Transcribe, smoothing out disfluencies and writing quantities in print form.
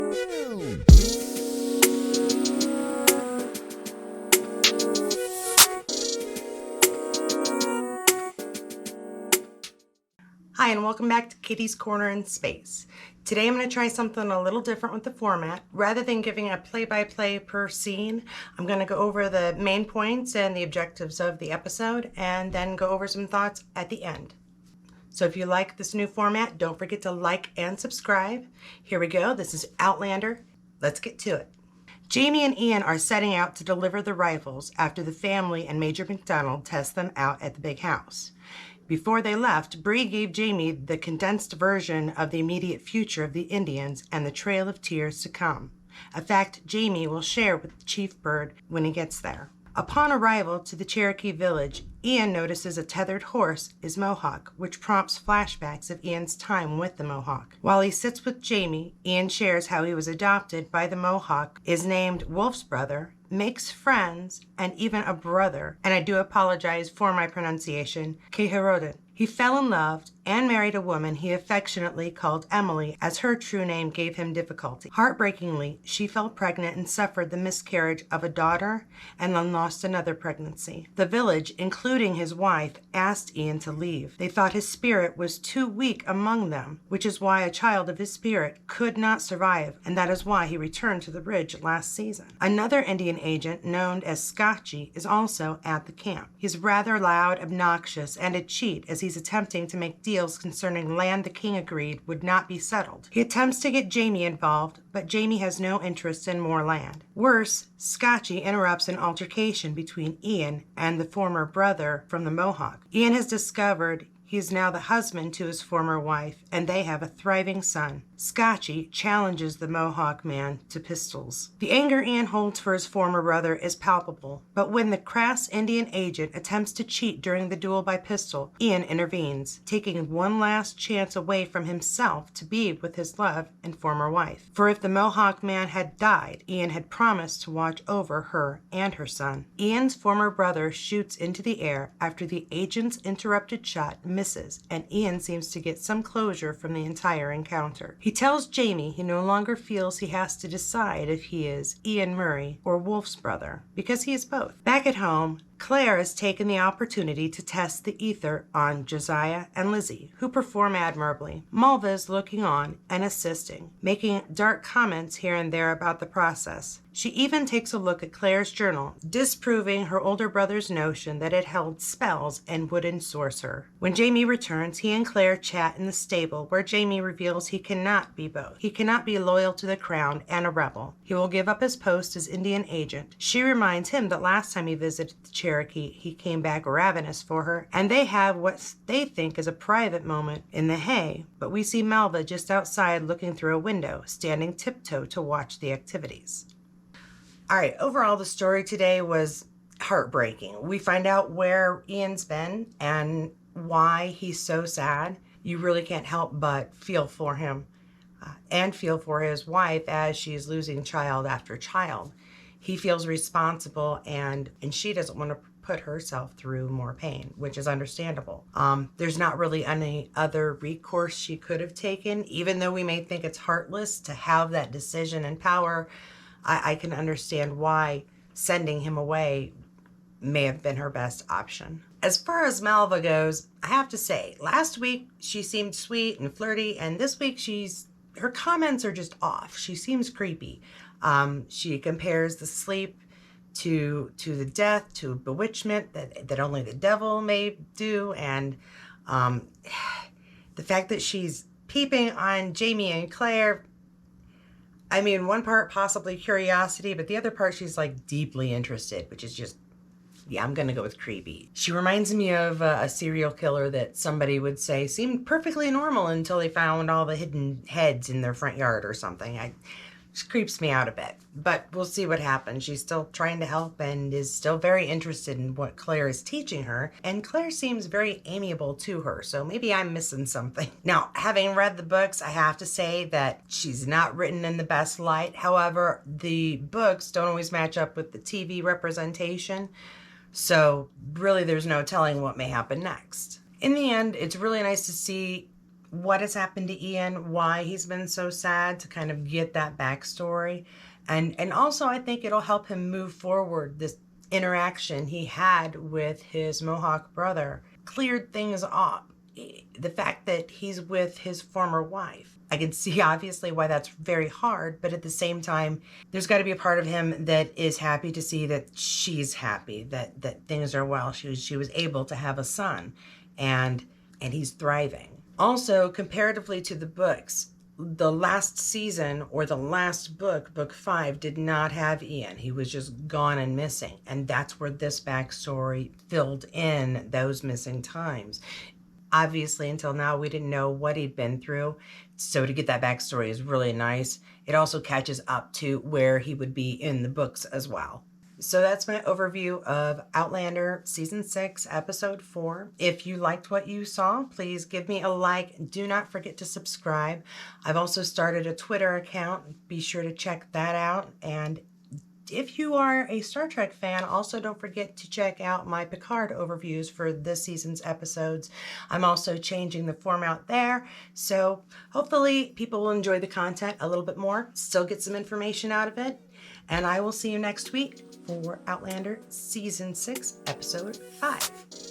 Hi, and welcome back to Kitty's Corner in Space. Today I'm going to try something a little different with the format. Rather than giving a play-by-play per scene, I'm going to go over the main points and the objectives of the episode, and then go over some thoughts at the end. So if you like this new format, don't forget to like and subscribe. Here we go. This is Outlander. Let's get to it. Jamie and Ian are setting out to deliver the rifles after the family and Major McDonald test them out at the big house. Before they left, Bree gave Jamie the condensed version of the immediate future of the Indians and the trail of tears to come, a fact Jamie will share with Chief Bird when he gets there. Upon arrival to the Cherokee village, Ian notices a tethered horse is Mohawk, which prompts flashbacks of Ian's time with the Mohawk. While he sits with Jamie, Ian shares how he was adopted by the Mohawk, is named Wolf's brother, makes friends, and even a brother, and I do apologize for my pronunciation, Keharoden. He fell in love and married a woman he affectionately called Emily, as her true name gave him difficulty. Heartbreakingly, she fell pregnant and suffered the miscarriage of a daughter and then lost another pregnancy. The village, including his wife, asked Ian to leave. They thought his spirit was too weak among them, which is why a child of his spirit could not survive, and that is why he returned to the ridge last season. Another Indian agent known as Scotchy is also at the camp. He's rather loud, obnoxious, and a cheat as he's attempting to make deals concerning land the king agreed would not be settled. He attempts to get Jamie involved, but Jamie has no interest in more land. Worse, Scotchy interrupts an altercation between Ian and the former brother from the Mohawk. Ian has discovered he is now the husband to his former wife, and they have a thriving son. Scotchy challenges the Mohawk man to pistols. The anger Ian holds for his former brother is palpable, but when the crass Indian agent attempts to cheat during the duel by pistol, Ian intervenes, taking one last chance away from himself to be with his love and former wife. For if the Mohawk man had died, Ian had promised to watch over her and her son. Ian's former brother shoots into the air after the agent's interrupted shot misses, and Ian seems to get some closure from the entire encounter. He tells Jamie he no longer feels he has to decide if he is Ian Murray or Wolf's brother, because he is both. Back at home, Claire has taken the opportunity to test the ether on Josiah and Lizzie, who perform admirably. Malva is looking on and assisting, making dark comments here and there about the process. She even takes a look at Claire's journal, disproving her older brother's notion that it held spells and would ensorce her. When Jamie returns, he and Claire chat in the stable, where Jamie reveals he cannot be both. He cannot be loyal to the crown and a rebel. He will give up his post as Indian agent. She reminds him that last time he visited the Cherokee, he came back ravenous for her, and they have what they think is a private moment in the hay, but we see Malva just outside looking through a window, standing tiptoe to watch the activities. All right, overall, the story today was heartbreaking. We find out where Ian's been and why he's so sad. You really can't help but feel for him and feel for his wife as she's losing child after child. He feels responsible, and she doesn't want to put herself through more pain, which is understandable. There's not really any other recourse she could have taken, even though we may think it's heartless to have that decision and power. I can understand why sending him away may have been her best option. As far as Malva goes, I have to say, last week she seemed sweet and flirty, and this week her comments are just off. She seems creepy. She compares the sleep to the death, to bewitchment that only the devil may do, and the fact that she's peeping on Jamie and Claire. I mean, one part possibly curiosity, but the other part she's like deeply interested, which is just, yeah, I'm gonna go with creepy. She reminds me of a serial killer that somebody would say seemed perfectly normal until they found all the hidden heads in their front yard or something. She creeps me out a bit, but we'll see what happens. She's still trying to help and is still very interested in what Claire is teaching her, and Claire seems very amiable to her, so maybe I'm missing something. Now, having read the books, I have to say that she's not written in the best light. However, the books don't always match up with the TV representation, so really there's no telling what may happen next. In the end, it's really nice to see what has happened to Ian, why he's been so sad, to kind of get that backstory. And also I think it'll help him move forward. This interaction he had with his Mohawk brother cleared things up. The fact that he's with his former wife, I can see obviously why that's very hard, but at the same time, there's got to be a part of him that is happy to see that she's happy, that things are well. She was able to have a son, and he's thriving. Also, comparatively to the books, the last season, or the last book, book 5, did not have Ian. He was just gone and missing. And that's where this backstory filled in those missing times. Obviously, until now, we didn't know what he'd been through. So to get that backstory is really nice. It also catches up to where he would be in the books as well. So that's my overview of Outlander Season 6, Episode 4. If you liked what you saw, please give me a like. Do not forget to subscribe. I've also started a Twitter account. Be sure to check that out. And if you are a Star Trek fan, also don't forget to check out my Picard overviews for this season's episodes. I'm also changing the format there, so hopefully people will enjoy the content a little bit more, still get some information out of it, and I will see you next week for Outlander Season 6, Episode 5.